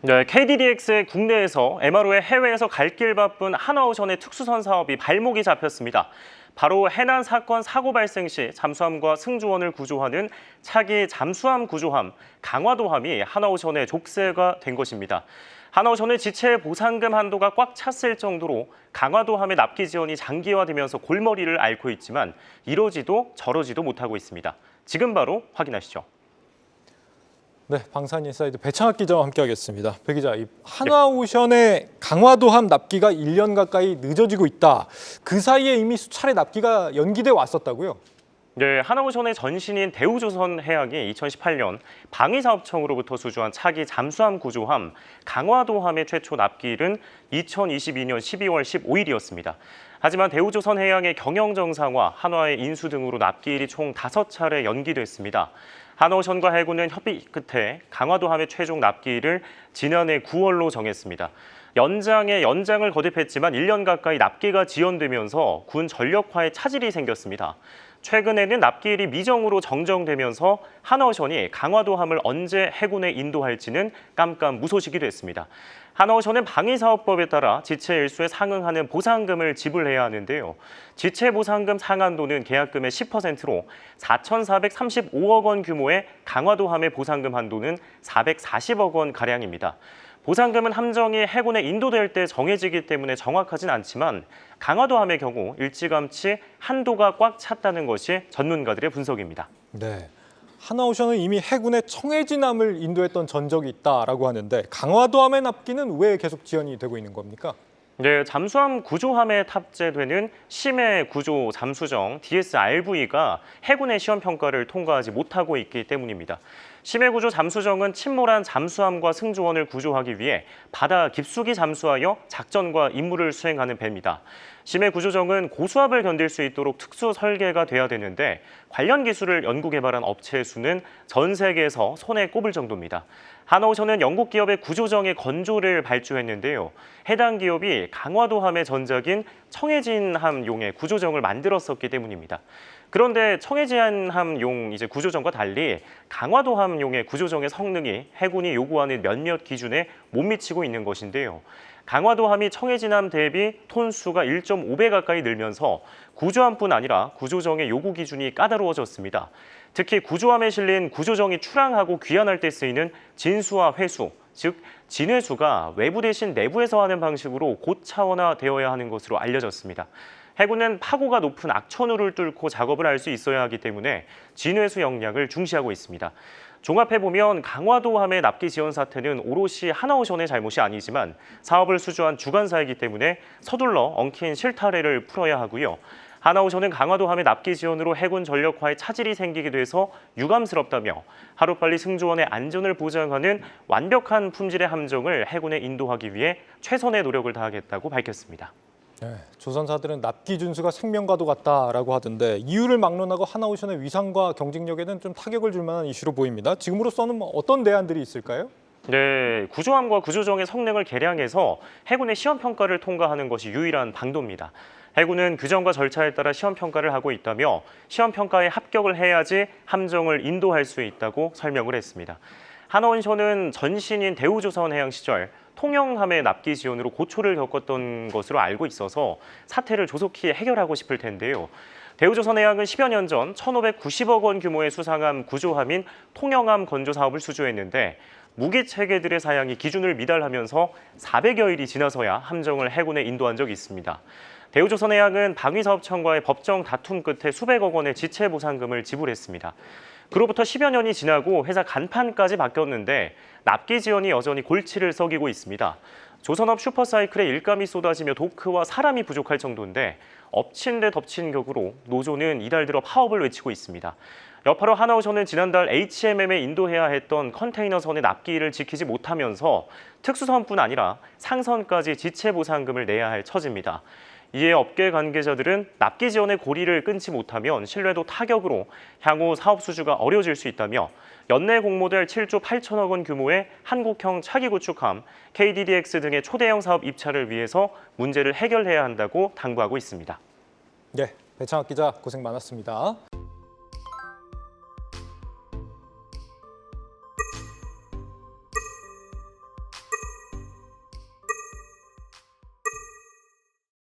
네, KDDX의 국내에서 MRO의 해외에서 갈 길 바쁜 하나오션의 특수선 사업이 발목이 잡혔습니다. 바로 해난 사건 사고 발생 시 잠수함과 승조원을 구조하는 차기 잠수함 구조함 강화도함이 하나오션의 족쇄가 된 것입니다. 하나오션의 지체 보상금 한도가 꽉 찼을 정도로 강화도함의 납기 지원이 장기화되면서 골머리를 앓고 있지만 이러지도 저러지도 못하고 있습니다. 지금 바로 확인하시죠. 네, 방산인사이드 배창학 기자와 함께하겠습니다. 배 기자, 이 하나오션의 강화도함 납기가 1년 가까이 늦어지고 있다. 그 사이에 이미 수차례 납기가 연기돼 왔었다고요? 네, 하나오션의 전신인 대우조선해양이 2018년 방위사업청으로부터 수주한 차기 잠수함 구조함 강화도함의 최초 납기일은 2022년 12월 15일이었습니다. 하지만 대우조선해양의 경영 정상화, 한화의 인수 등으로 납기일이 총 5차례 연기됐습니다. 하나오션과 해군은 협의 끝에 강화도함의 최종 납기일을 지난해 9월로 정했습니다. 연장에 연장을 거듭했지만 1년 가까이 납기가 지연되면서 군 전력화에 차질이 생겼습니다. 최근에는 납기일이 미정으로 정정되면서 하나오션이 강화도함을 언제 해군에 인도할지는 깜깜무소식이 됐습니다. 하나오션은 방위사업법에 따라 지체 일수에 상응하는 보상금을 지불해야 하는데요. 지체 보상금 상한도는 계약금의 10%로 4,435억 원 규모의 강화도함의 보상금 한도는 440억 원 가량입니다. 보상금은 함정이 해군에 인도될 때 정해지기 때문에 정확하진 않지만 강화도함의 경우 일찌감치 한도가 꽉 찼다는 것이 전문가들의 분석입니다. 네, 하나오션은 이미 해군의 청해진함을 인도했던 전적이 있다라고 하는데 강화도함의 납기는 왜 계속 지연이 되고 있는 겁니까? 네, 잠수함 구조함에 탑재되는 심해 구조 잠수정 DSRV가 해군의 시험 평가를 통과하지 못하고 있기 때문입니다. 심해 구조 잠수정은 침몰한 잠수함과 승조원을 구조하기 위해 바다 깊숙이 잠수하여 작전과 임무를 수행하는 배입니다. 심해 구조정은 고수압을 견딜 수 있도록 특수 설계가 돼야 되는데 관련 기술을 연구 개발한 업체의 수는 전 세계에서 손에 꼽을 정도입니다. 하나오션은 영국 기업의 구조정의 건조를 발주했는데요. 해당 기업이 강화도함의 전작인 청해진함용의 구조정을 만들었었기 때문입니다. 그런데 청해진함용 구조정과 달리 강화도함용의 구조정의 성능이 해군이 요구하는 몇몇 기준에 못 미치고 있는 것인데요. 강화도함이 청해진함 대비 톤수가 1.5배 가까이 늘면서 구조함뿐 아니라 구조정의 요구 기준이 까다로워졌습니다. 특히 구조함에 실린 구조정이 출항하고 귀환할 때 쓰이는 진수와 회수, 즉 진회수가 외부 대신 내부에서 하는 방식으로 고차원화되어야 하는 것으로 알려졌습니다. 해군은 파고가 높은 악천후를 뚫고 작업을 할 수 있어야 하기 때문에 진회수 역량을 중시하고 있습니다. 종합해보면 강화도함의 납기 지연 사태는 오롯이 하나오션의 잘못이 아니지만 사업을 수주한 주관사이기 때문에 서둘러 엉킨 실타래를 풀어야 하고요. 하나오션은 강화도함의 납기 지연으로 해군 전력화에 차질이 생기게 돼서 유감스럽다며 하루빨리 승조원의 안전을 보장하는 완벽한 품질의 함정을 해군에 인도하기 위해 최선의 노력을 다하겠다고 밝혔습니다. 네, 조선사들은 납기 준수가 생명과도 같다라고 하던데 이유를 막론하고 하나오션의 위상과 경쟁력에는 좀 타격을 줄 만한 이슈로 보입니다. 지금으로서는 어떤 대안들이 있을까요? 네, 구조함과 구조정의 성능을 개량해서 해군의 시험 평가를 통과하는 것이 유일한 방도입니다. 해군은 규정과 절차에 따라 시험 평가를 하고 있다며 시험 평가에 합격을 해야지 함정을 인도할 수 있다고 설명을 했습니다. 하나오션은 전신인 대우조선해양 시절 통영함의 납기 지연으로 고초를 겪었던 것으로 알고 있어서 사태를 조속히 해결하고 싶을 텐데요. 대우조선해양은 10여 년 전 1,590억 원 규모의 수상함 구조함인 통영함 건조 사업을 수주했는데 무기 체계들의 사양이 기준을 미달하면서 400여일이 지나서야 함정을 해군에 인도한 적이 있습니다. 대우조선해양은 방위사업청과의 법정 다툼 끝에 수백억 원의 지체 보상금을 지불했습니다. 그로부터 10여 년이 지나고 회사 간판까지 바뀌었는데 납기 지연이 여전히 골치를 썩이고 있습니다. 조선업 슈퍼사이클에 일감이 쏟아지며 도크와 사람이 부족할 정도인데 엎친 데 덮친 격으로 노조는 이달 들어 파업을 외치고 있습니다. 여파로 하나오션은 지난달 HMM에 인도해야 했던 컨테이너선의 납기일을 지키지 못하면서 특수선뿐 아니라 상선까지 지체 보상금을 내야 할 처지입니다. 이에 업계 관계자들은 납기 지원의 고리를 끊지 못하면 신뢰도 타격으로 향후 사업 수주가 어려워질 수 있다며 연내 공모될 7조 8천억 원 규모의 한국형 차기 구축함, KDDX 등의 초대형 사업 입찰을 위해서 문제를 해결해야 한다고 당부하고 있습니다. 네, 배창학 기자 고생 많았습니다.